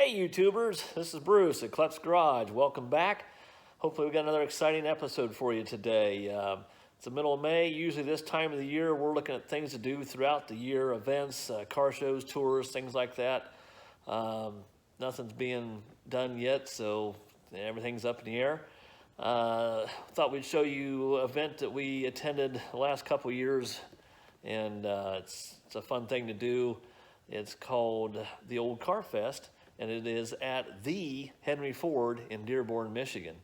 Hey YouTubers, this is Bruce at Klepp's Garage. Welcome back. Hopefully we got another exciting episode for you today. It's the middle of May. Usually this time of the year we're looking at things to do throughout the year, events, car shows, tours, things like that. Nothing's being done yet, so everything's up in the air. Thought we'd show you an event that we attended the last couple years, and it's a fun thing to do. It's called the Old Car Fest, and it is at the Henry Ford in Dearborn, Michigan.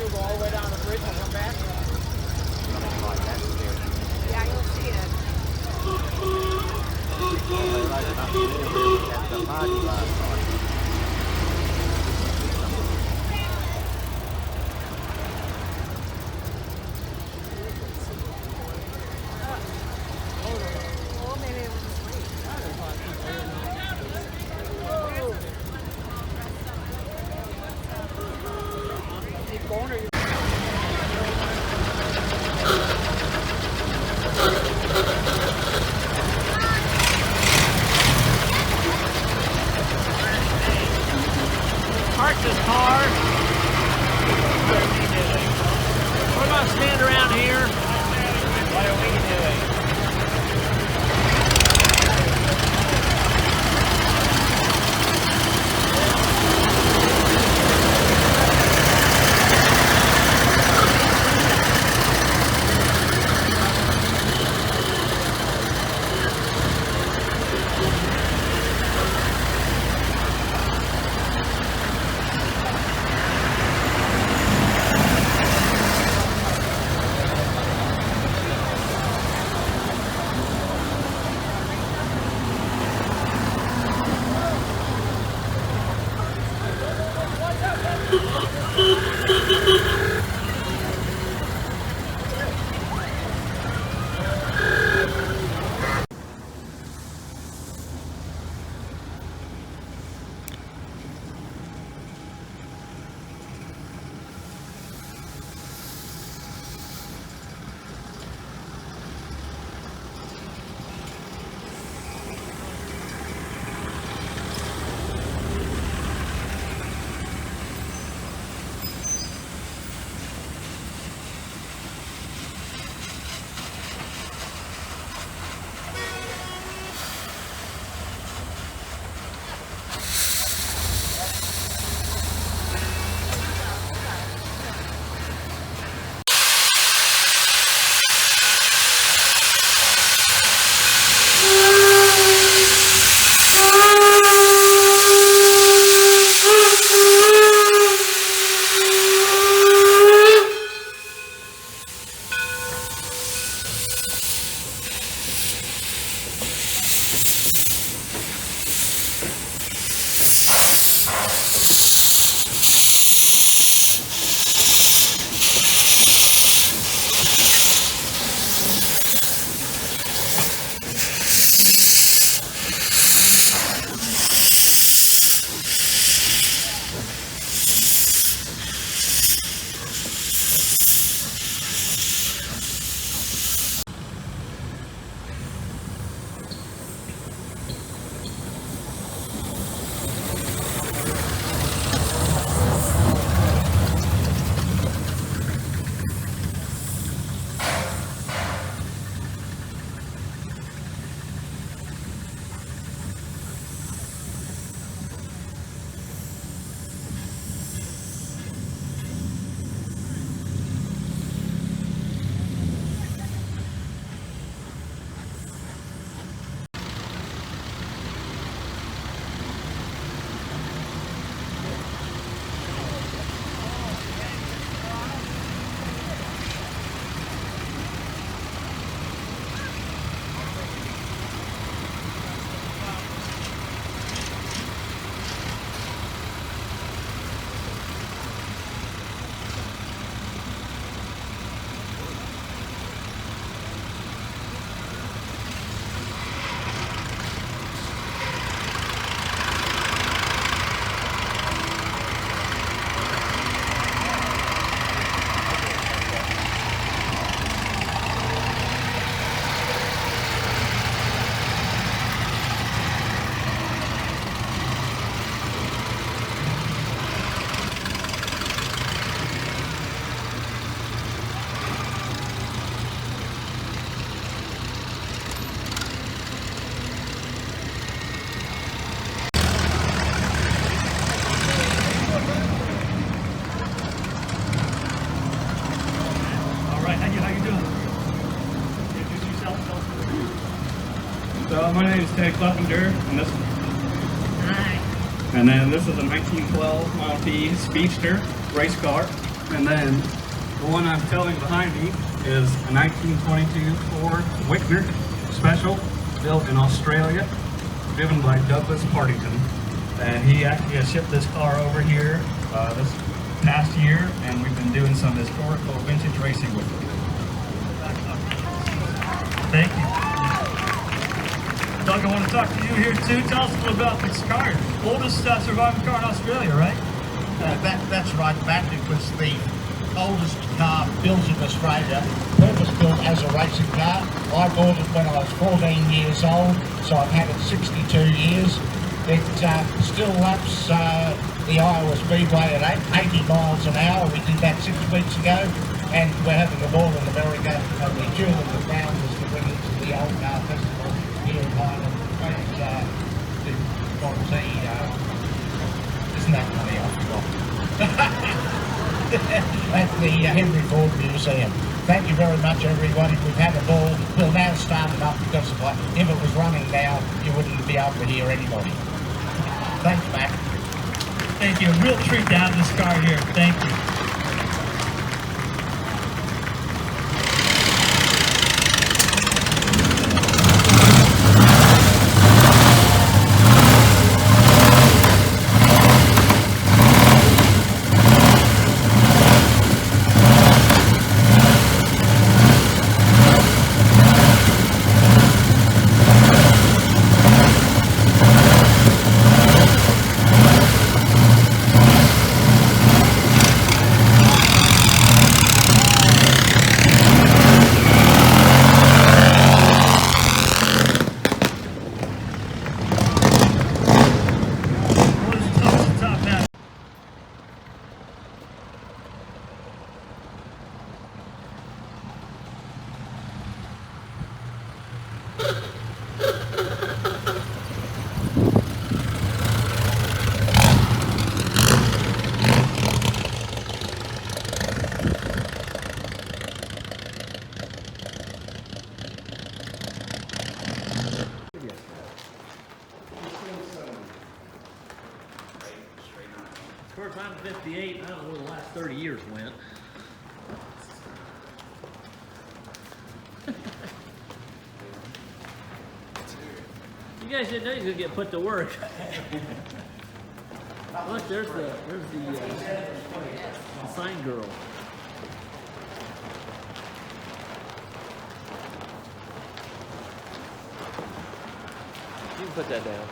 You'll go all the way down the bridge and come back? Something like that. Yeah, you'll see it. At the party last night. Well, maybe it was just late. Keep going, or you... Park this car. We're going to stand around here. What are we doing? My name is Ted Clevenger, and this. Hi. And then this is a 1912 Model T Speedster race car. And then the one I'm towing behind me is a 1922 Ford Wickner Special, built in Australia, driven by Doug Partington. And he actually has shipped this car over here this past year, and we've been doing some historical vintage racing with it. Thank you. Doug, I want to talk to you here too. Tell us a little about this car. Oldest surviving car in Australia, right? That's right, Matt. It was the oldest car built in Australia, purpose-built as a racing car. I bought it when I was 14 years old, so I've had it 62 years. It still laps the Iowa Speedway at 80 miles an hour. We did that 6 weeks ago, and we're having a ball in America, and the jewel of the crown was to bring it to the Old Car Festival here in Highland. Isn't that funny? I forgot. At the Henry Ford Museum. Thank you very much, everybody. We've had a ball. We'll now start it up because if it was running now, you wouldn't be able to hear anybody. Thanks, Matt. Thank you. A real treat to have this car here. Thank you. Of course, I'm 58. I don't know where the last 30 years went. You guys didn't know you could get put to work. Look, there's the sign girl. You can put that down.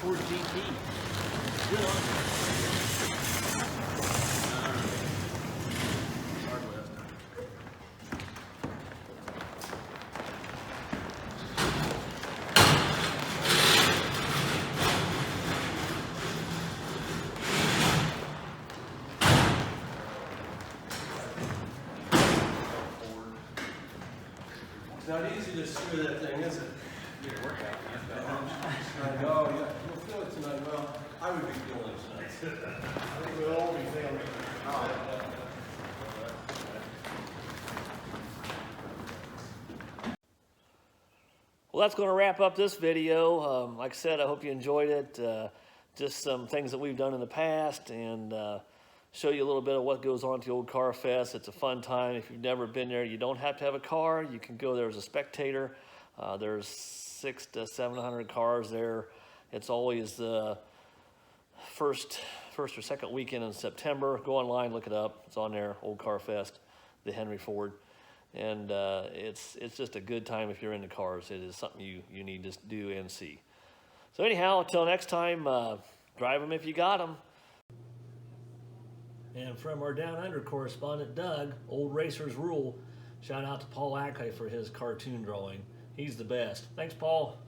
Ford GT. Good on hard left. It's not easy to screw that thing, is it? Get a workout. I know, yeah. You'll feel it tonight. Well, I would be feeling it tonight. I think we'll all be feeling it. Well, that's going to wrap up this video. Like I said, I hope you enjoyed it. Just some things that we've done in the past, and show you a little bit of what goes on at the Old Car Fest. It's a fun time. If you've never been there, you don't have to have a car. You can go there as a spectator. There's 600 to 700 cars there. It's always the first or second weekend in September. Go online, look it up. It's on there, Old Car Fest, the Henry Ford. And it's just a good time if you're into cars. It is something you need to do and see. So anyhow, until next time, drive them if you got them. And from our Down Under correspondent, Doug, Old Racers Rule, shout out to Paul Ackay for his cartoon drawing. He's the best. Thanks, Paul.